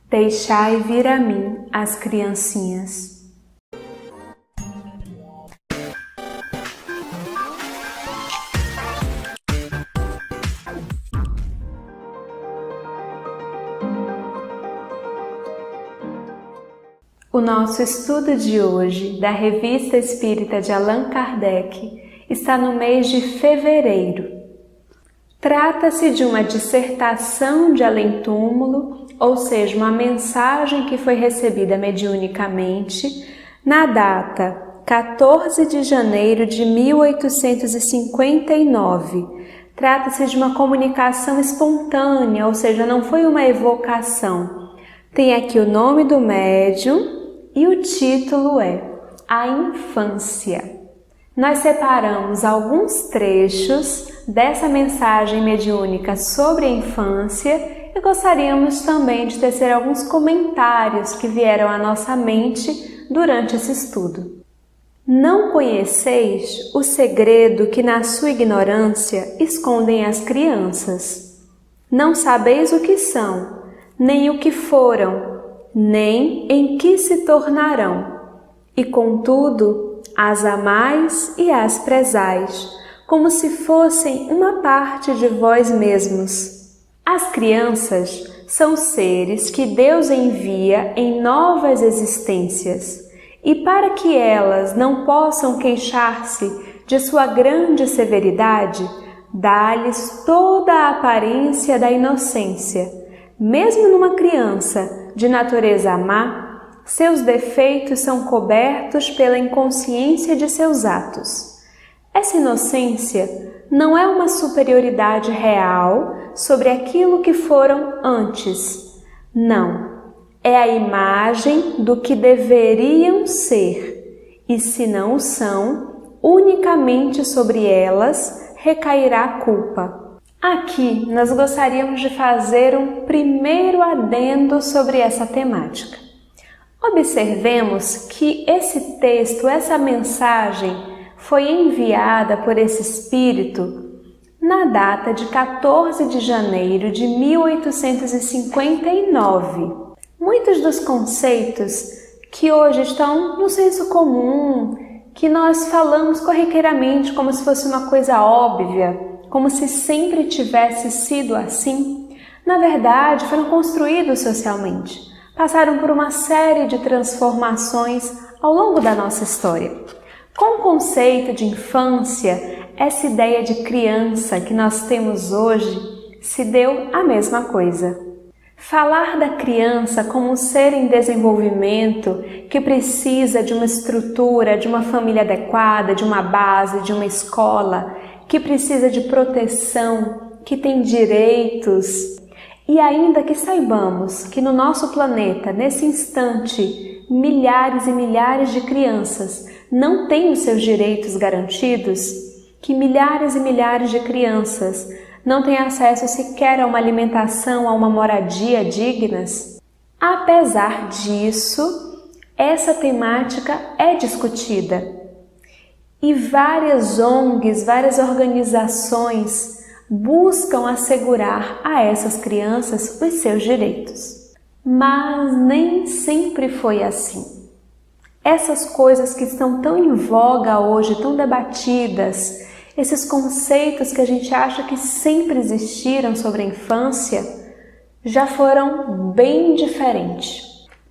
Deixai vir a mim as criancinhas. O nosso estudo de hoje, da Revista Espírita de Allan Kardec, está no mês de fevereiro. Trata-se de uma dissertação de além-túmulo, ou seja, uma mensagem que foi recebida mediunicamente na data 14 de janeiro de 1859. Trata-se de uma comunicação espontânea, ou seja, não foi uma evocação. Tem aqui o nome do médium e o título é A Infância. Nós separamos alguns trechos dessa mensagem mediúnica sobre a infância e gostaríamos também de tecer alguns comentários que vieram à nossa mente durante esse estudo. Não conheceis o segredo que na sua ignorância escondem as crianças. Não sabeis o que são, nem o que foram, nem em que se tornarão, e contudo as amais e as prezais, como se fossem uma parte de vós mesmos. As crianças são seres que Deus envia em novas existências, e para que elas não possam queixar-se de sua grande severidade, dá-lhes toda a aparência da inocência. Mesmo numa criança de natureza má, seus defeitos são cobertos pela inconsciência de seus atos. Essa inocência não é uma superioridade real sobre aquilo que foram antes. Não, é a imagem do que deveriam ser, e se não o são, unicamente sobre elas recairá a culpa. Aqui nós gostaríamos de fazer um primeiro adendo sobre essa temática. Observemos que esse texto, essa mensagem, foi enviada por esse espírito na data de 14 de janeiro de 1859. Muitos dos conceitos que hoje estão no senso comum, que nós falamos corriqueiramente como se fosse uma coisa óbvia, como se sempre tivesse sido assim, na verdade foram construídos socialmente, passaram por uma série de transformações ao longo da nossa história. Com o conceito de infância, essa ideia de criança que nós temos hoje, se deu a mesma coisa. Falar da criança como um ser em desenvolvimento que precisa de uma estrutura, de uma família adequada, de uma base, de uma escola, que precisa de proteção, que tem direitos. E ainda que saibamos que no nosso planeta, nesse instante, milhares e milhares de crianças não têm os seus direitos garantidos, que milhares e milhares de crianças não têm acesso sequer a uma alimentação, a uma moradia dignas, apesar disso, essa temática é discutida. E várias ONGs, várias organizações buscam assegurar a essas crianças os seus direitos. Mas nem sempre foi assim. Essas coisas que estão tão em voga hoje, tão debatidas, esses conceitos que a gente acha que sempre existiram sobre a infância, já foram bem diferentes.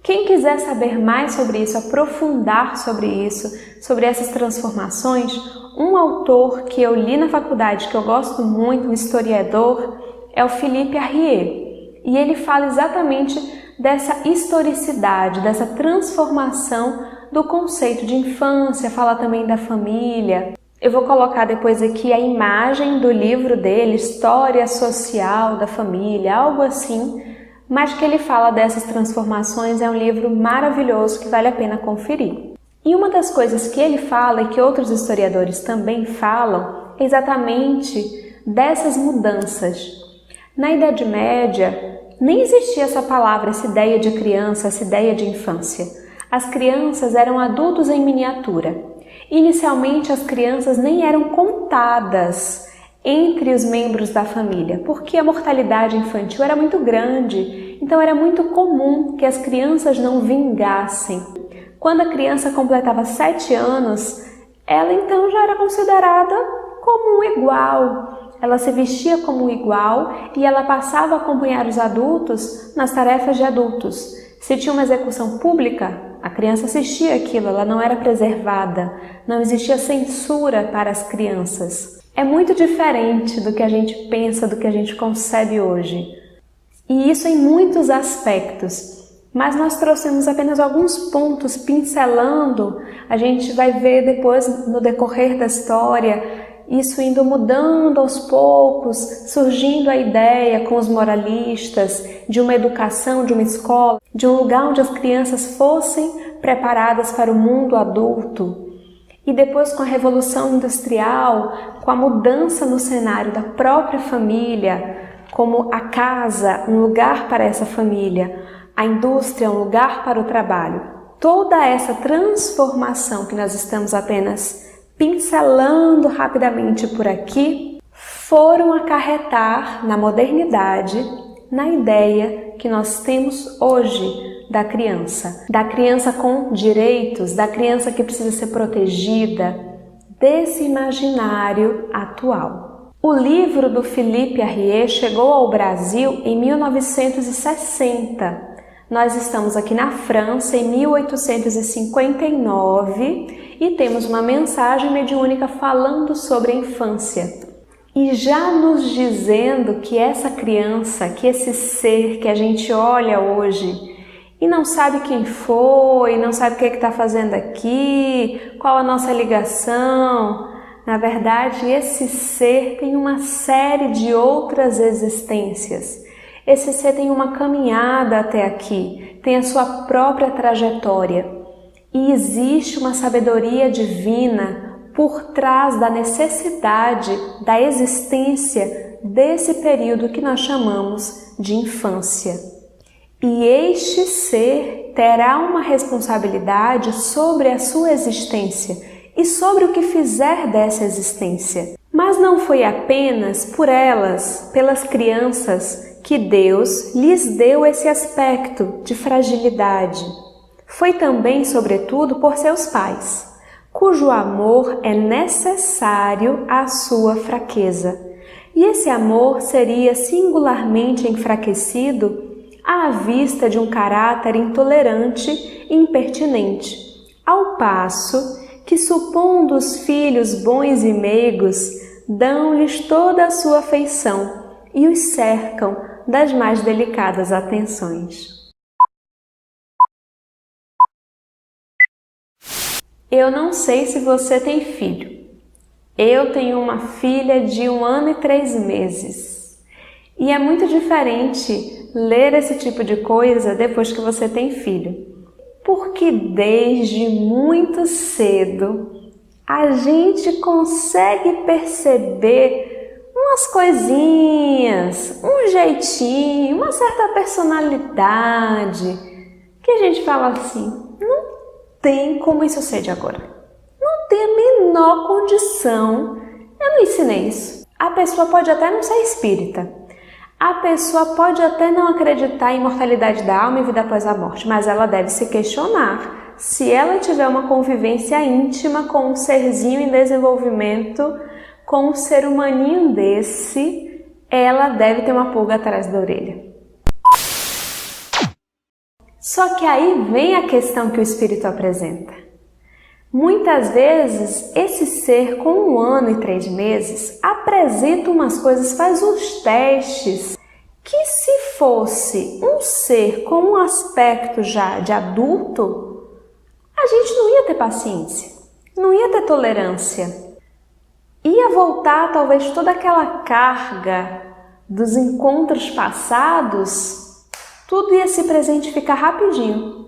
Quem quiser saber mais sobre isso, aprofundar sobre isso, sobre essas transformações, um autor que eu li na faculdade, que eu gosto muito, um historiador, é o Philippe Arrier. E ele fala exatamente dessa historicidade, dessa transformação do conceito de infância, fala também da família. Eu vou colocar depois aqui a imagem do livro dele, História Social da Família, algo assim, mas que ele fala dessas transformações. É um livro maravilhoso que vale a pena conferir. E uma das coisas que ele fala e que outros historiadores também falam é exatamente dessas mudanças. Na Idade Média, nem existia essa palavra, essa ideia de criança, essa ideia de infância. As crianças eram adultos em miniatura. Inicialmente, as crianças nem eram contadas entre os membros da família, porque a mortalidade infantil era muito grande, então era muito comum que as crianças não vingassem. Quando a criança completava 7 anos, ela então já era considerada como um igual. Ela se vestia como um igual e ela passava a acompanhar os adultos nas tarefas de adultos. Se tinha uma execução pública, a criança assistia aquilo, ela não era preservada, não existia censura para as crianças. É muito diferente do que a gente pensa, do que a gente concebe hoje. E isso em muitos aspectos. Mas nós trouxemos apenas alguns pontos pincelando. A gente vai ver depois, no decorrer da história, isso indo mudando aos poucos, surgindo a ideia com os moralistas de uma educação, de uma escola, de um lugar onde as crianças fossem preparadas para o mundo adulto. E depois, com a Revolução Industrial, com a mudança no cenário da própria família, como a casa, um lugar para essa família, a indústria, um lugar para o trabalho. Toda essa transformação que nós estamos apenas pincelando rapidamente por aqui, foram acarretar na modernidade, na ideia que nós temos hoje da criança com direitos, da criança que precisa ser protegida, desse imaginário atual. O livro do Philippe Arrier chegou ao Brasil em 1960. Nós estamos aqui na França em 1859 e temos uma mensagem mediúnica falando sobre a infância. E já nos dizendo que essa criança, que esse ser que a gente olha hoje e não sabe quem foi, não sabe o que está fazendo aqui, qual a nossa ligação. Na verdade, esse ser tem uma série de outras existências. Esse ser tem uma caminhada até aqui, tem a sua própria trajetória. E existe uma sabedoria divina por trás da necessidade da existência desse período que nós chamamos de infância. E este ser terá uma responsabilidade sobre a sua existência e sobre o que fizer dessa existência. Mas não foi apenas por elas, pelas crianças, que Deus lhes deu esse aspecto de fragilidade. Foi também, sobretudo, por seus pais, cujo amor é necessário à sua fraqueza. E esse amor seria singularmente enfraquecido à vista de um caráter intolerante e impertinente, ao passo que, supondo os filhos bons e meigos, dão-lhes toda a sua afeição e os cercam das mais delicadas atenções. Eu não sei se você tem filho. Eu tenho uma filha de 1 ano e 3 meses. E é muito diferente ler esse tipo de coisa depois que você tem filho. Porque desde muito cedo a gente consegue perceber umas coisinhas, um jeitinho, uma certa personalidade, que a gente fala assim, não tem como isso ser de agora. Não tem a menor condição. Eu não ensinei isso. A pessoa pode até não ser espírita. A pessoa pode até não acreditar em imortalidade da alma e vida após a morte, mas ela deve se questionar. Se ela tiver uma convivência íntima com um serzinho em desenvolvimento, com um ser humaninho desse, ela deve ter uma pulga atrás da orelha. Só que aí vem a questão que o espírito apresenta. Muitas vezes, esse ser com 1 ano e 3 meses apresenta umas coisas, faz uns testes, que se fosse um ser com um aspecto já de adulto, a gente não ia ter paciência, não ia ter tolerância. Ia voltar talvez toda aquela carga dos encontros passados, tudo ia se presentificar rapidinho.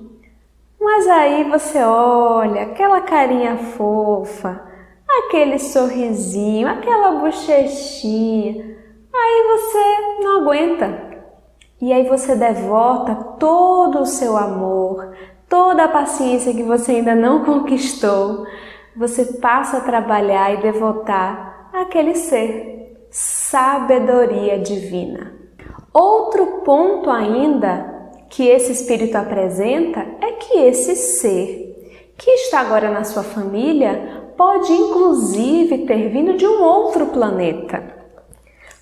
Mas aí você olha, aquela carinha fofa, aquele sorrisinho, aquela bochechinha, aí você não aguenta. E aí você devota todo o seu amor, toda a paciência que você ainda não conquistou, você passa a trabalhar e devotar àquele ser. sabedoria divina. Outro ponto ainda que esse espírito apresenta é que esse ser que está agora na sua família pode inclusive ter vindo de um outro planeta.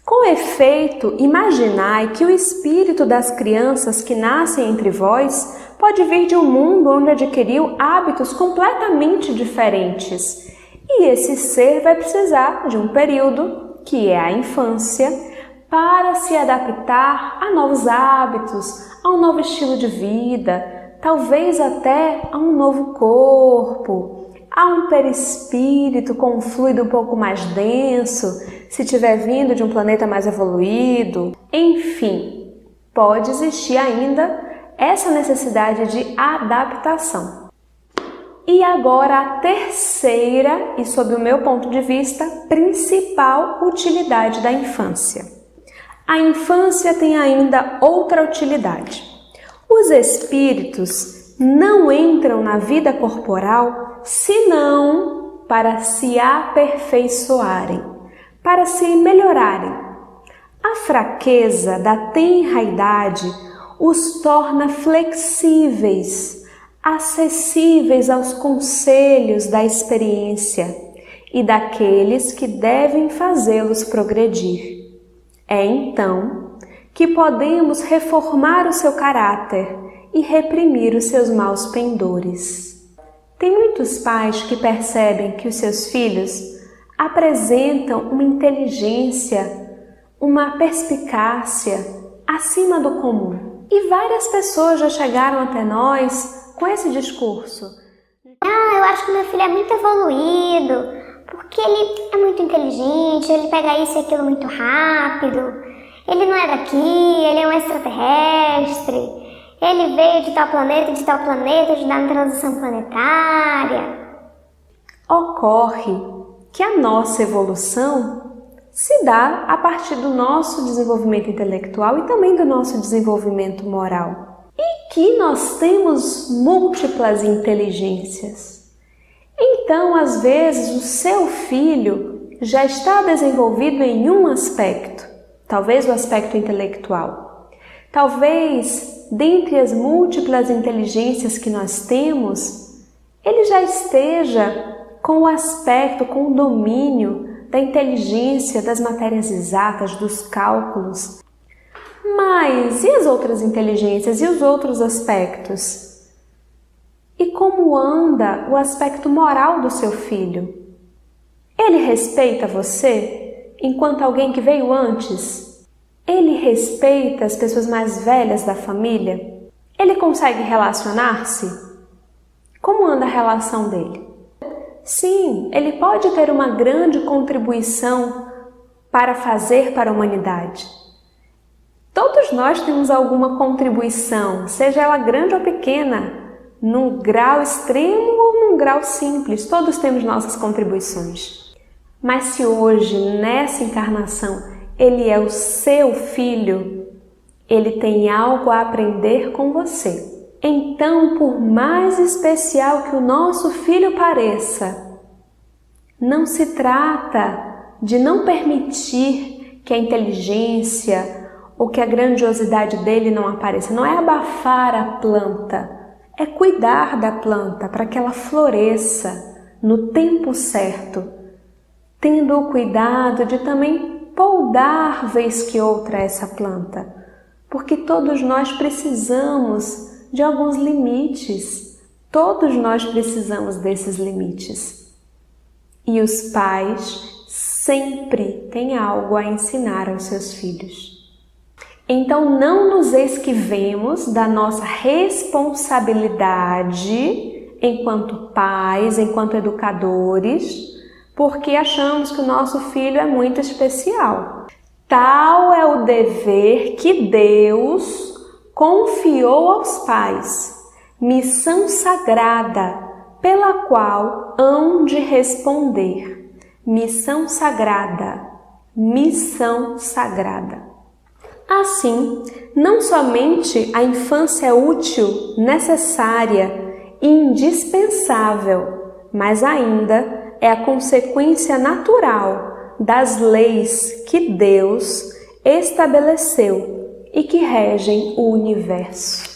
Com efeito, imaginai que o espírito das crianças que nascem entre vós pode vir de um mundo onde adquiriu hábitos completamente diferentes. E esse ser vai precisar de um período, que é a infância, para se adaptar a novos hábitos, a um novo estilo de vida, talvez até a um novo corpo, a um perispírito com um fluido um pouco mais denso, se tiver vindo de um planeta mais evoluído. Enfim, pode existir ainda essa necessidade de adaptação. E agora a terceira, e sob o meu ponto de vista, principal utilidade da infância. A infância tem ainda outra utilidade. Os espíritos não entram na vida corporal senão para se aperfeiçoarem, para se melhorarem. A fraqueza da tenra idade os torna flexíveis, acessíveis aos conselhos da experiência e daqueles que devem fazê-los progredir. É então que podemos reformar o seu caráter e reprimir os seus maus pendores. Tem muitos pais que percebem que os seus filhos apresentam uma inteligência, uma perspicácia acima do comum. E várias pessoas já chegaram até nós com esse discurso. Eu acho que meu filho é muito evoluído, porque ele é muito inteligente, ele pega isso e aquilo muito rápido, ele não é daqui, ele é um extraterrestre. Ele veio de tal planeta, ajudar na transição planetária. Ocorre que a nossa evolução se dá a partir do nosso desenvolvimento intelectual e também do nosso desenvolvimento moral. E que nós temos múltiplas inteligências. Então, às vezes, o seu filho já está desenvolvido em um aspecto, talvez o aspecto intelectual. Talvez, dentre as múltiplas inteligências que nós temos, ele já esteja com o aspecto, com o domínio da inteligência das matérias exatas, dos cálculos. Mas e as outras inteligências e os outros aspectos? E como anda o aspecto moral do seu filho? Ele respeita você enquanto alguém que veio antes? Ele respeita as pessoas mais velhas da família? Ele consegue relacionar-se? Como anda a relação dele? Sim, ele pode ter uma grande contribuição para fazer para a humanidade. Todos nós temos alguma contribuição, seja ela grande ou pequena, num grau extremo ou num grau simples, todos temos nossas contribuições. Mas se hoje, nessa encarnação, ele é o seu filho, ele tem algo a aprender com você. Então, por mais especial que o nosso filho pareça, não se trata de não permitir que a inteligência ou que a grandiosidade dele não apareça. Não é abafar a planta, é cuidar da planta para que ela floresça no tempo certo, tendo o cuidado de também podar vez que outra essa planta, porque todos nós precisamos de alguns limites, todos nós precisamos desses limites. E os pais sempre têm algo a ensinar aos seus filhos. Então não nos esquivemos da nossa responsabilidade enquanto pais, enquanto educadores, porque achamos que o nosso filho é muito especial. Tal é o dever que Deus confiou aos pais, missão sagrada pela qual hão de responder. Missão sagrada, missão sagrada. Assim, não somente a infância é útil, necessária e indispensável, mas ainda é a consequência natural das leis que Deus estabeleceu e que regem o universo.